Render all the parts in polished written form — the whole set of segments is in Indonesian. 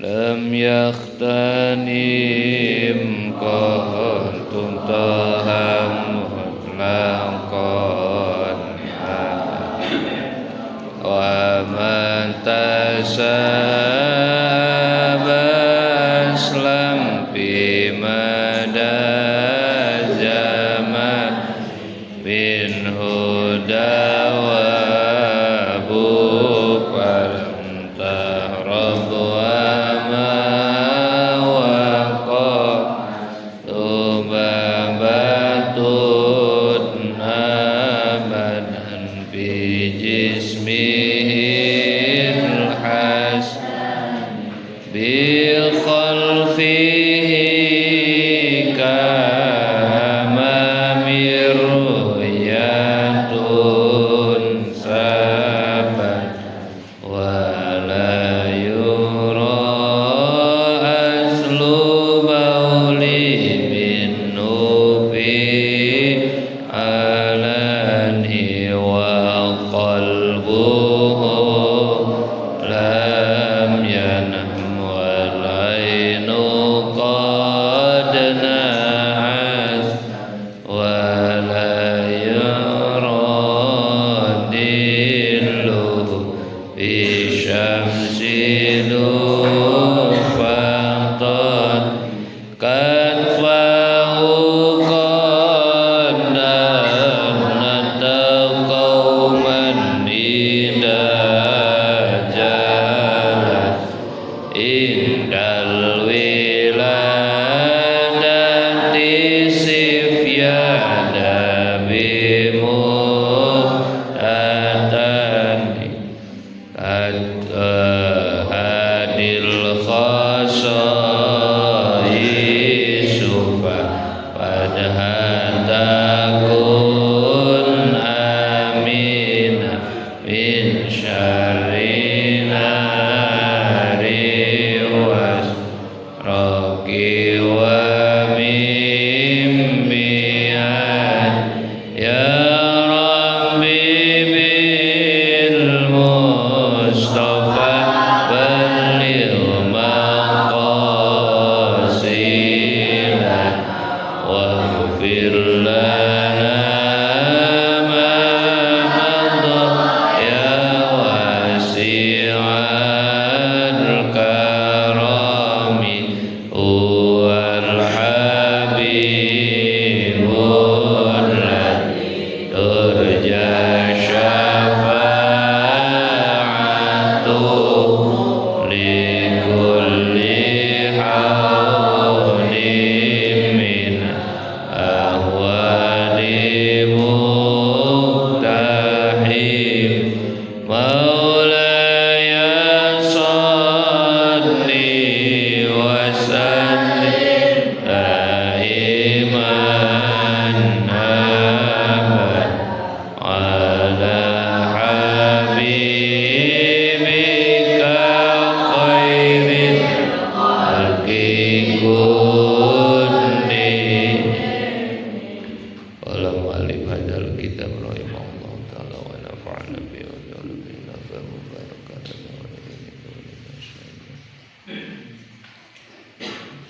lam yakhtanim kuntum taham mutlaqan wa man tasaba aslam bi madaz zaman bin huda wa bu paramta rabwa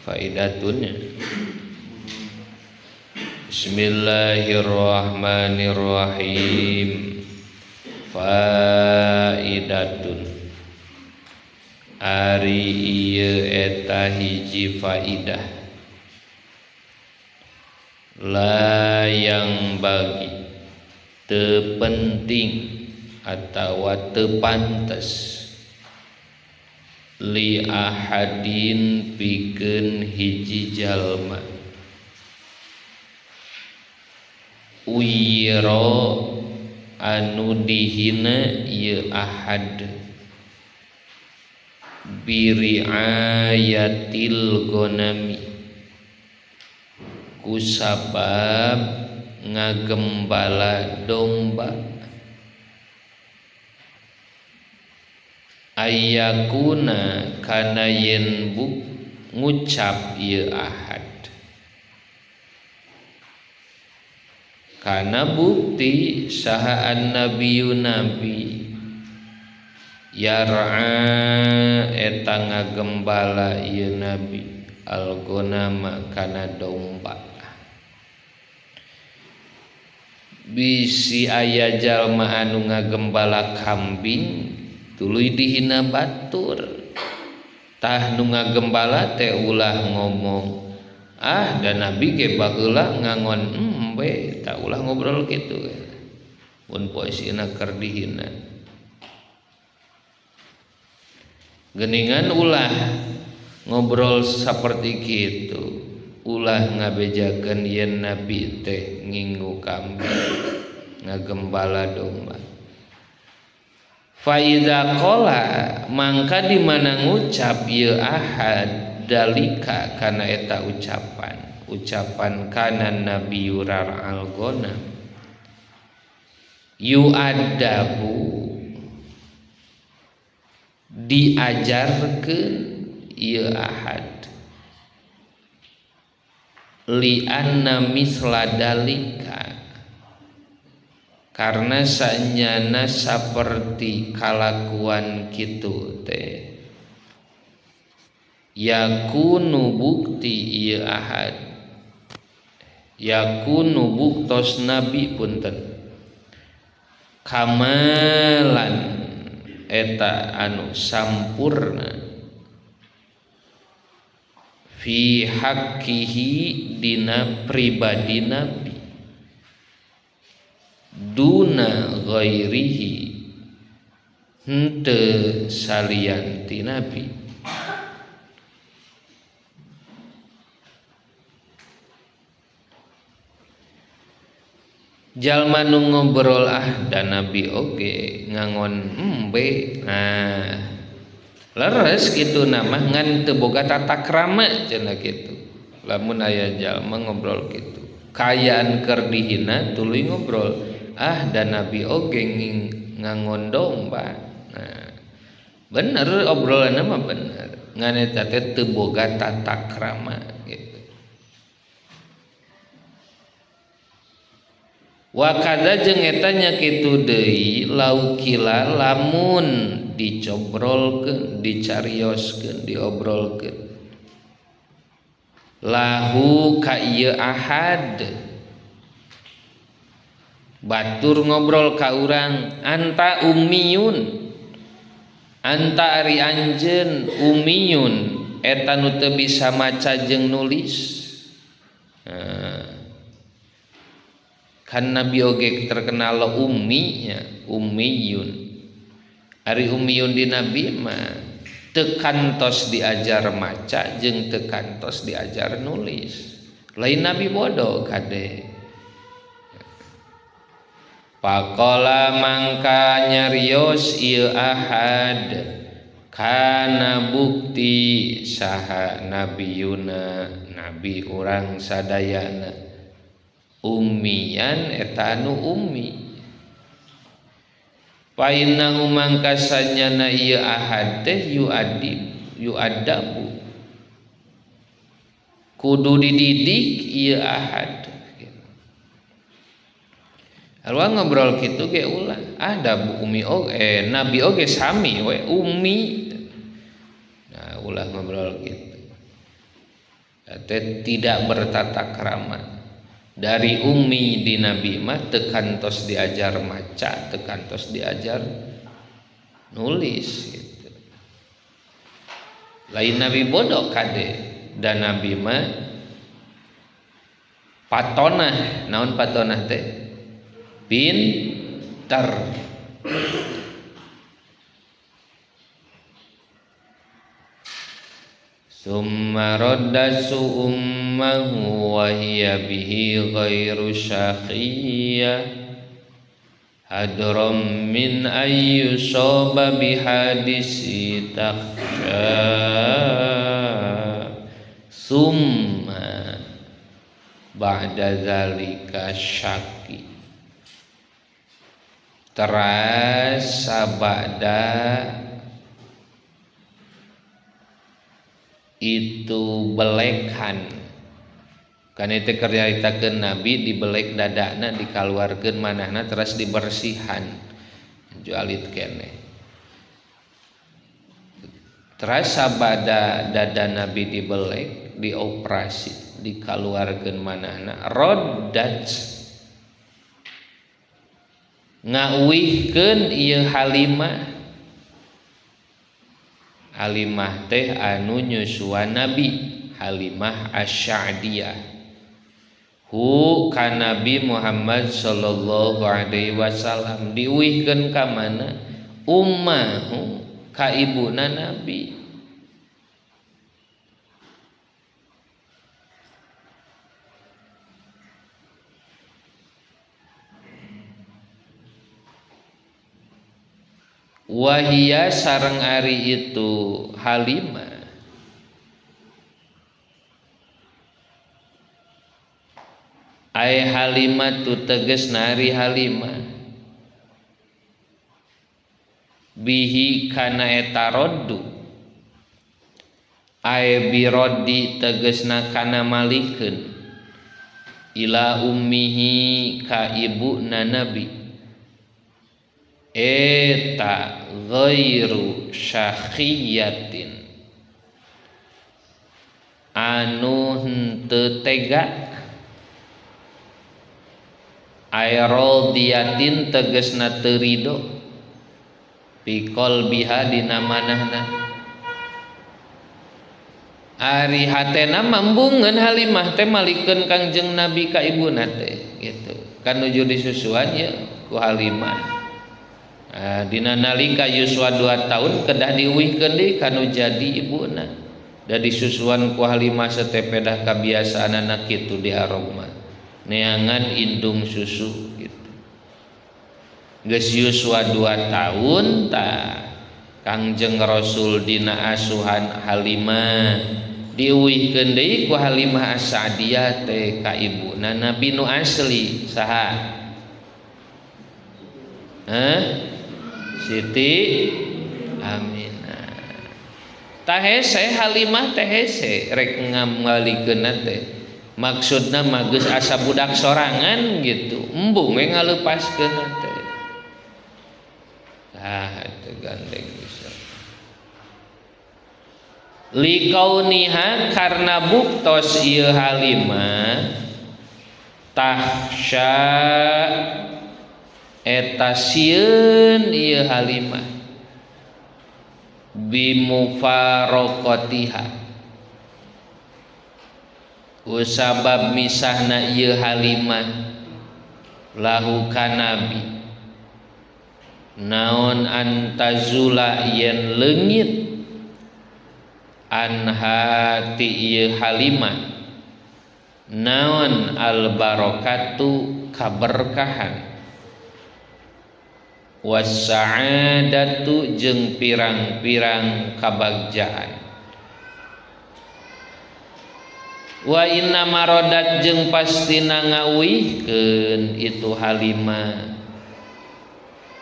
Faidatun. Bismillahirrahmanirrahim. Faidatun. Ari ieu eta hiji faidah. La yang bagi teu penting atawa teu pantes li ahadin pikeun hiji jalma uyiro anu dihina ieu ahad biriayatil gonami kusabab ngagembala domba ayakuna kana yen ngucap ieu ahad kana bukti saha an-nabiyyu nabi yar'a eta ngagembala ieu nabi al-ghanama kana domba. Bisi aya jalma anu ngagembala kambing tuluy dihina batur, tah nu ngagembala teh ulah ngomong dan nabi ge baheula ngangon embe, tak ulah ngobrol kitu mun posina keur dihina. Geuningan ulah ngobrol saperti kitu, ulah ngabejakeun yen nabi teh nginggu kambing ngagembala domba. Fa iza qala mangka di mana ngucap ieu ahad dalika kana eta ucapan kana nabi yurar al-ghanam yu'adabu diajarkeun ieu ahad li anna misla dalika karena sanyana saperti kalakuan kitu teh yakunu bukti ieu ahad yakunu buktos nabi punten kamalan eta anu sampurna fi haqqihi dina pribadi nabi duna ghairihi henteu salianti nabi. Jalma nu ngobrol dan nabi oge ngangon embe leres kitu nama ngan teu boga tata krama cenah kitu. Lamun aya jalma ngobrol kitu kayaan keur dihina tuluy ngobrol dan nabi oge ngangon domba. Bener obrolanna mah bener ngan eta teh teu boga tata krama gitu. Wakada jeung eta nya kitu deui laukila lamun dicobrolkeun dicarioskeun diobrolkeun lahu ka ieu ahad batur ngobrol ka urang anta ummiyun anta ari anjeun ummiyun eta nu teu bisa maca jeung nulis. Kan nabi oge terkenal ummi nya ummiyun ari ummiyun di nabi mah teu kantos diajar maca jeung teu kantos diajar nulis lain nabi bodoh kade. Faqala mangka nyarios ieu ahad kana bukti saha nabiyuna nabi urang sadayana ummiyan eta anu ummi. Fa inna mangka sanyana ieu ahad teh yu'adabu kudu dididik ieu ahad. Alwa ngobrol kitu ge ulah ada ummi oge nabi oge sami we ummi. Nah ulah ngobrol kitu teh tidak bertata krama. Dari ummi di nabi mah teu kantos diajar maca teu kantos diajar nulis gitu. Lain nabi bodoh kade dan nabi mah patonah. Naon patonah teh pintar. Summa raddasu ummahu wa hiya bihi ghairu syaqiyya hadram min ayyusaba bihadisi takhsha summa ba'da zalika syaqi terasa ba'da itu belekan Kana teh keur nyaritakeun Nabi dibelek dadana dikaluarkeun manehna terus dibersihan jualit keneh. Terus sabada dada Nabi dibelek dioperasi dikaluarkeun manehna roddat ngauwihkeun ieu Halimah teh anu nyusuan Nabi, Halimah Asy-Sya'diyah hu ka Nabi Muhammad sallallahu alaihi wasallam diuwihkeun ka mana ummahu ka ibuna Nabi. Wahia sareng ari itu Halimah ai Halimah tu tegasna ari Halimah bihi kana eta roddu ai biroddi tegasna kana malikeun ila ummihi ka ibuna Nabi eta ghairu syakhiyatin anu henteu tega airodiyatin tegasna teu ridho pikol biha dina manahna ari hatena mambungeun Halimah teh malikeun Kangjeng Nabi ka ibuna teh gitu kan nuju disusuan ya ku Halimah. Dina nalika yuswa 2 tahun kedah diuwihkeun deui kanu jadi ibuna da disusuan ku Halimah setepedah kabiasaan anak kitu di aroma neangan indung susu gitu geus yuswa 2 tahun tah Kangjeng Rasul dina asuhan Halimah diuwihkeun deui ku Halimah As-Sa'diyah teh ka ibuna Nabi nu asli saha Siti Aminah. Tahese Halimah tahese rek ngamalikeun teh. Maksudna mah geus asa budak sorangan gitu. Embung we ngaleupaskeun teh. Teu gandeng bisa. Liqauniha karna buktos ieu Halimah tahsya eta sieun ieu Halimah bimufaraqatiha usabab misahna ieu Halimah lahu ka Nabi naon antazula yen leungit anha ti ieu Halimah naon al barakatu kaberkahan wassa'adatu jeung pirang-pirang kabagjaan wa inna marodat jeung pastina ngawihkeun itu Halimah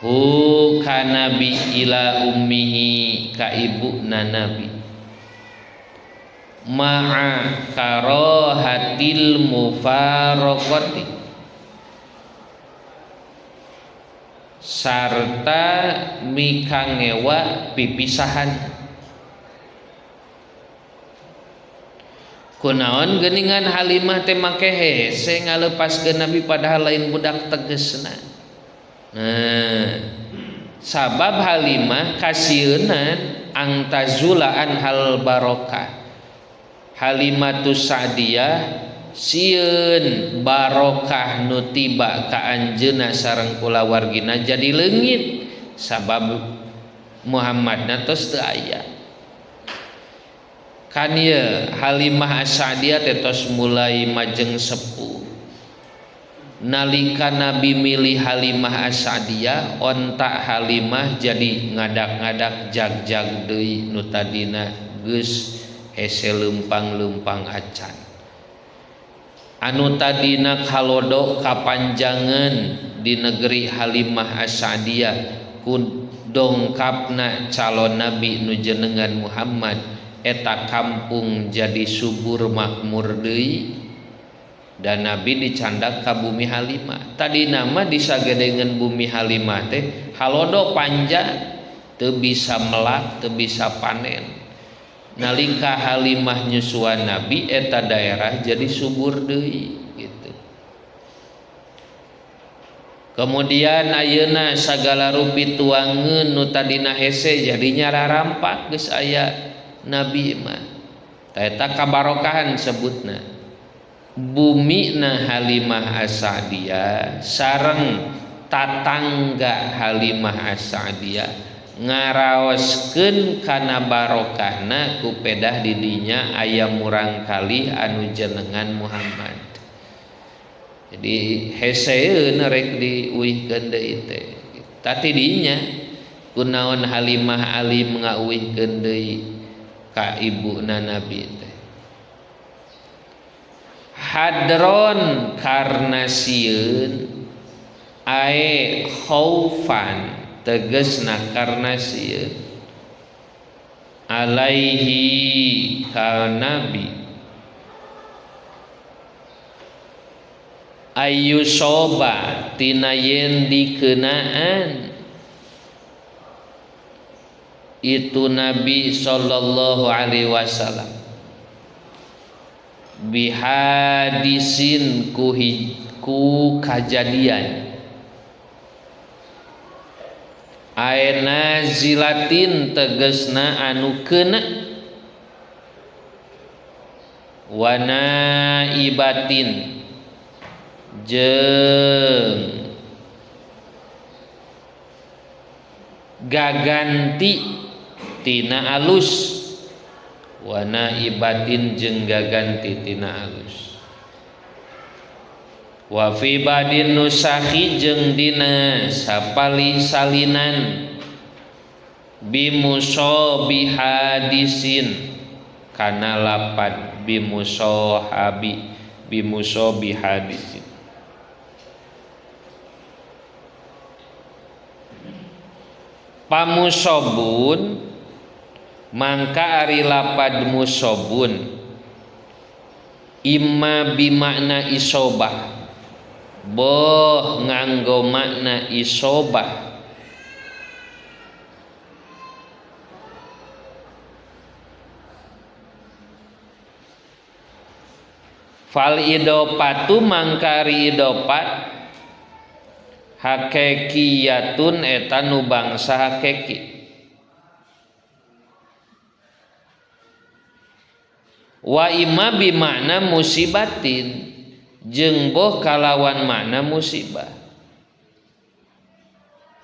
hu ka Nabi ila ummihi ka ibuna Nabi ma'a karahatil mufaraqati sarta mikangewa pipisahan kunaon geuningan Halimah teh make hese ngaleupaskeun Nabi padahal lain budak tegesna sabab Halimah kasieunnan angtazulaan hal barokah Halimatus Sa'diyah sieun barokah nu tiba ka anjeunna sareng kulawargina jadi leungit sabab Muhammadna tos teu aya kan ieu Halimah As-Sa'diyah teh tos mulai majeng sepuh nalika Nabi milih Halimah As-Sa'diyah ontak Halimah jadi ngadak-ngadak jag-jag deui nu tadina geus hese leumpang-leumpang acan anu tadina kalodo kapanjangan di negeri Halimah As-Sa'diyah ku dongkapna calon Nabi nu jenengan Muhammad eta kampung jadi subur makmur deui dan Nabi dicandak ka bumi Halimah. Tadi nama disagedengan bumi Halimah teh halodo panjang, teu bisa melak, teu bisa panen. Nalika Halimah nyusuan Nabi eta daerah jadi subur deui gitu. Kemudian ayeuna sagala rupi tuangeun nu tadina hese jadinya rarampak geus aya Nabi mah. Eta kabarokahan sebutna. Bumina Halimah As-Sa'diyah sareng tatangga Halimah As-Sa'diyah ngaraoskeun kana barokahna ku pedah di dinya aya murang kali anu jenengan Muhammad. Jadi heseueun rek diuihkeun deui teh. Tati dinya kunaon Halimah alim ngauihkeun deui ka ibuna Nabi teh. Hadron karna sieun ae khaufan tegesna karna sieun alaihi ka Nabi ayyusoba tina yen dikeunaan itu Nabi sallallahu alaihi wasallam bihadisin ku kajadian aena zilatin tegesna anu keuna wana ibatin jeung gaganti tina alus wana ibatin jeung gaganti tina alus wa fi badin nusahi jeung dina sapali salinan bimusobi hadisin kana lapad bimusobi hadisin pamusobun mangka ari lapad musobun imma bimakna isobah boh nganggo makna isobah fal idopatu mangkari idopat hakekiyatun eta nu bangsa hakeki wa imma bimakna musibatin jeung boh kalawan makna musibah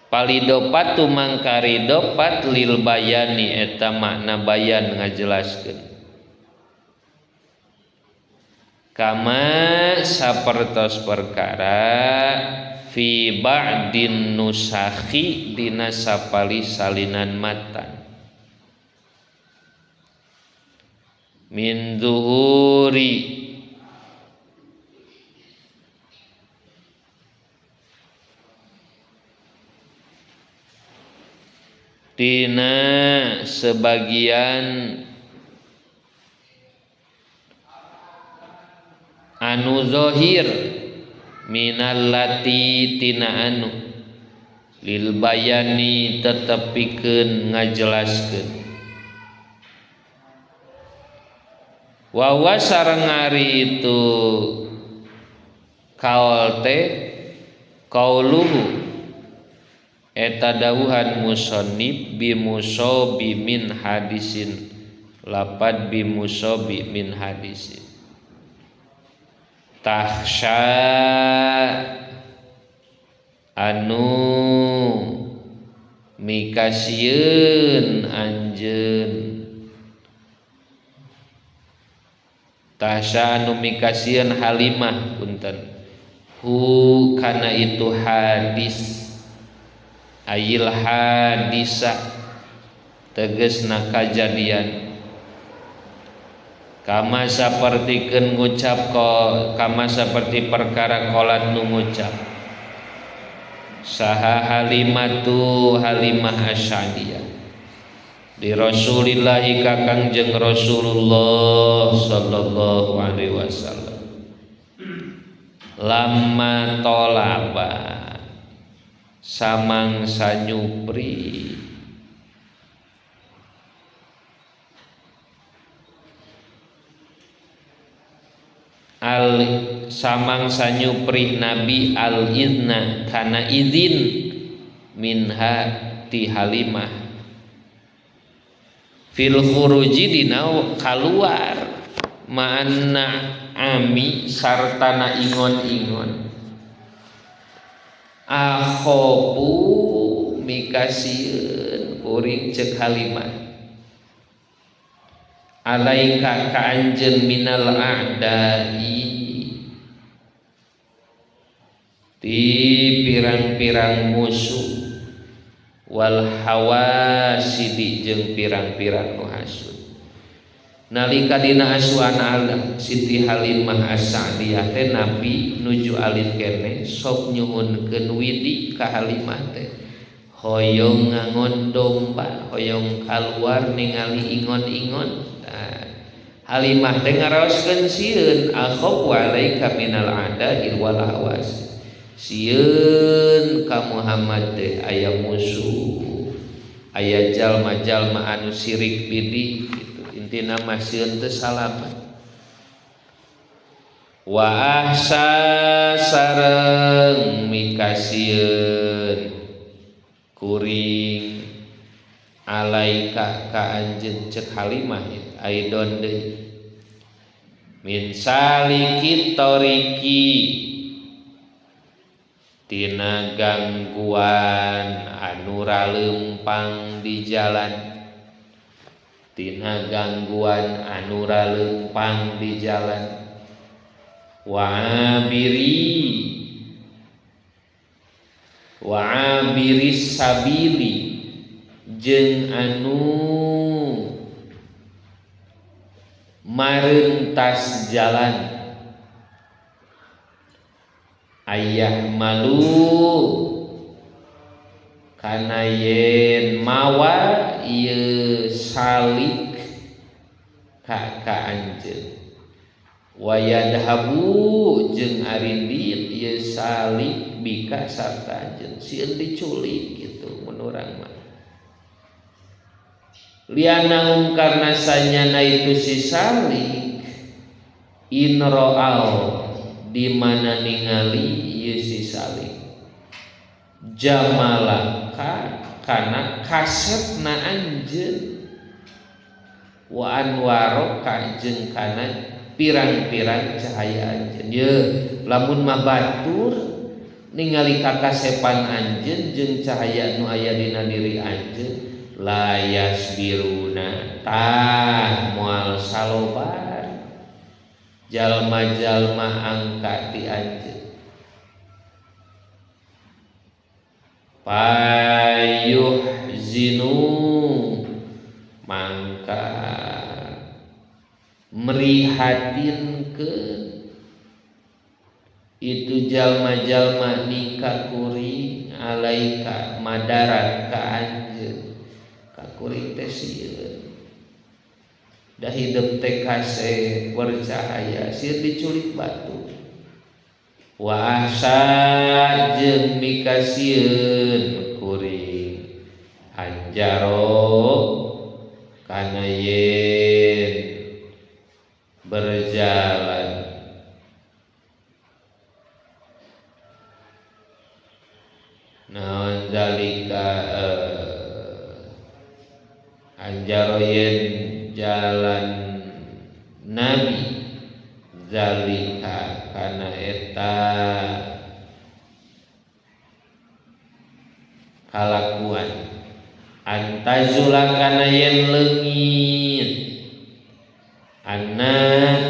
palidopat tu mangkari dopat lil bayani eta makna bayan ngajelaskeun kama sapertos perkara fi ba'din nusakhi dina sapali salinan matan min zuhuri tina sebagian anu zahir minallati tina anu lil bayani tetepikeun ngajelaskeun wa sareng ari itu kaul teh qauluhu eta dawuhan musannif bimusobi min hadisin lapad bimusobi min hadisin tahsya anu mikasieun anjeun tahsya anu mikasieun Halimah punten hu kana itu hadis ayil hadisa tegesna kajadian kama sapertikeun ngucap kama saperti perkara qolat nu ngucap saha Halimatu Halimah As-Sa'diyah di Rasulillahi kakang jeung Rasulullah sallallahu alaihi wasallam lamma tolaba samangsa nyupri samangsa nyupri Nabi al idna kana izin minha ti Halimah fil khuruji dina kaluar ma'anna ami sartana ingon-ingon akhobu mikasieun kuring cek Halimah alaika ka anjeun minal a'dai ti pirang-pirang musuh wal hawasidi jeung pirang-pirang nu hasud nalika dina asuhan Siti Halimah As-Sa'diyah teh Nabi nuju alin kene sok nyuhunkeun widi ka Halimah teh hoyong ngangon domba hoyong kaluar ningali ingon-ingon. Halimah teh ngaraoskeun sieun akhofu alaika minal a'da'i wal hawas sieun ka Muhammad teh aya musuh aya jalma-jalma anu sirik bidi gitu. Intina mah sieun teh salamet wa ahsa sareng mikasieun kuring alaika ka anjeun cek Halimah aidon deui min saliki toriki tina gangguan anu raleumpang di jalan tina gangguan anu raleumpang di jalan wa abiris sabili jeung anu mareuntas jalan ayah malu kana yen mawa ieu salik ka anjeun wayadhabu jeung arindit ieu salik bika sarta anjeun sieun diculik gitu mun urang mah lianahum karna sanyana itu si salik inro'al dimana ningali ieu si salik jamalaka kana kasetna anjeun wa anwaroka jeung kana pirang-pirang cahaya anjeun ye lamun mah batur ningali kakasepan anjeun jeung cahaya nu aya dina diri anjeun layas biruna tah moal salobar jalma-jalma angka ti anjeun payuh zinu mangka merihatinkeun itu jalma-jalma nikah kuring alaika madarat ka anjeun kuring teh sieun da hidup teh kase bercahaya sieun diculik batu wa ahsa jeung mikasieun kuring anjaro kana yen berjalan naon zalika anjaro yen jalan Nabi zalika kana eta kalakuan antazula kana yen leungit anna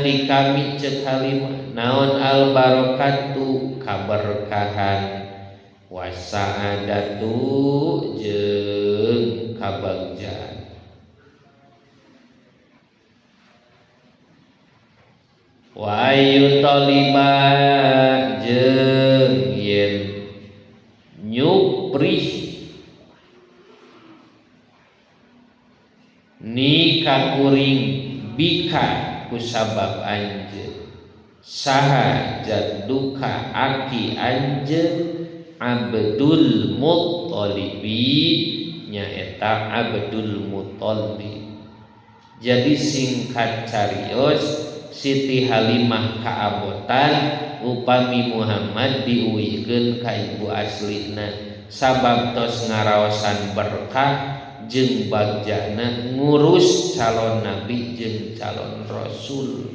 ti kami cek Halimah naon al barokatu kaberkahan wasaadatu jeung kabagjaan wa ayu talibah jeung yen nyuprih ni kakuring bika kusabab anjeun saha jadduka aki anjeun Abdul Muttalibi nyaeta Abdul Muttalib. Jadi singkat carios Siti Halimah kaabotan upami Muhammad diuwihkeun ka ibu aslina sabab tos ngaraosan berkah jeung bagjana ngurus calon nabi jeung calon rasul.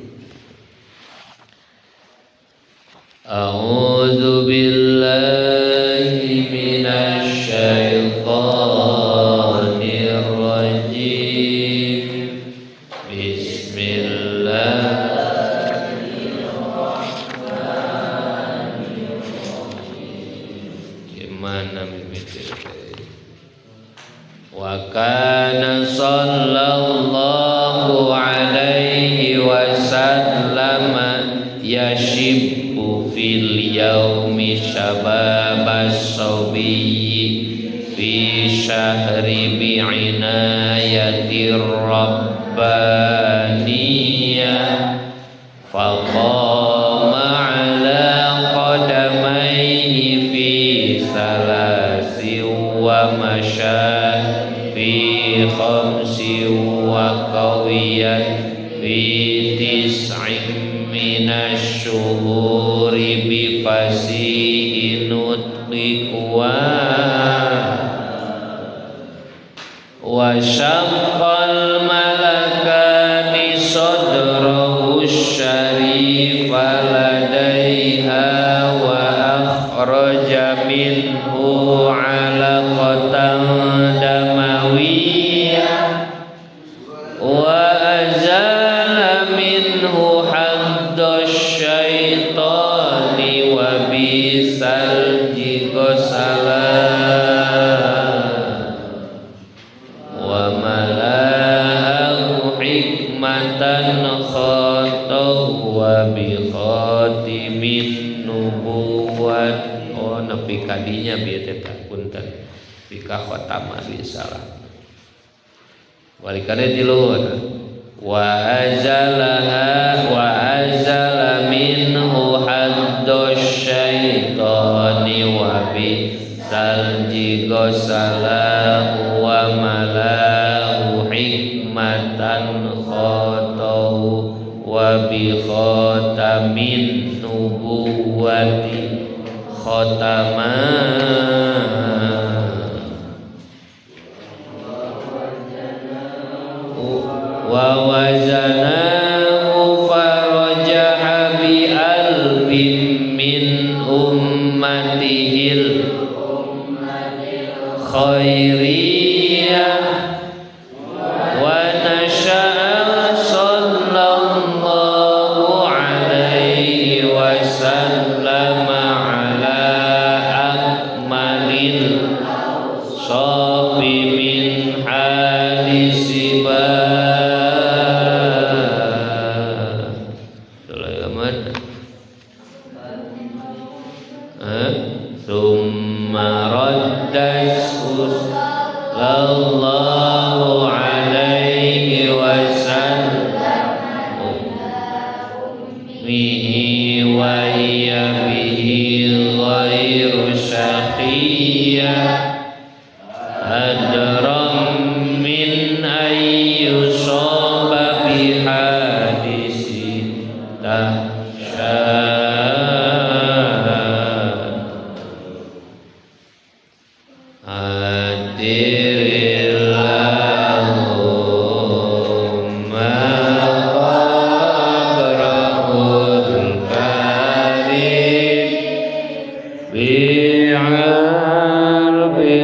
A'udzu billahi minasy syaithanir rajim. Bismillahirrahmanirrahim. Gimana mimiti? Wa kana sallallahu alaihi wasallam yashib fil yaumi syababas sabiyyi fi syahri bi'inayatir rabbaniyah faqama ala qadamayhi fi salasi wa masya fi khamsi wa qawiyat fi tis'in minasyuhuri bifasihi nutqi wa syaqqal malakani sadrahu syarifa ladaiha wa akhraja minhu alaqatan damawiyah wa azala minhu syaitani wa bisal jigosalah wa malahu hikmatan khatahu wa bi khatimin nubuwat. Oh nepi kadinya bieu teh punten pika khatamah bisalah walikane tiluhur wa azalaha wa azala minhu haddus syaitani wa bisal jigosalahu wa malahu hikmatan khatahu wa bi khatamin nubuwati khataman wa wazanahu farajaha bi alfin min ummatihil khairiyah wa nasha'a sallallahu alaihi wasallam ala akmalil sabi min hadisi Summa raddas sallallahu alaihi wasallam bihi wa hiya bihi ghairu syaqiyah adram min ayyusaba bi hadisi tahsyah bi'arbi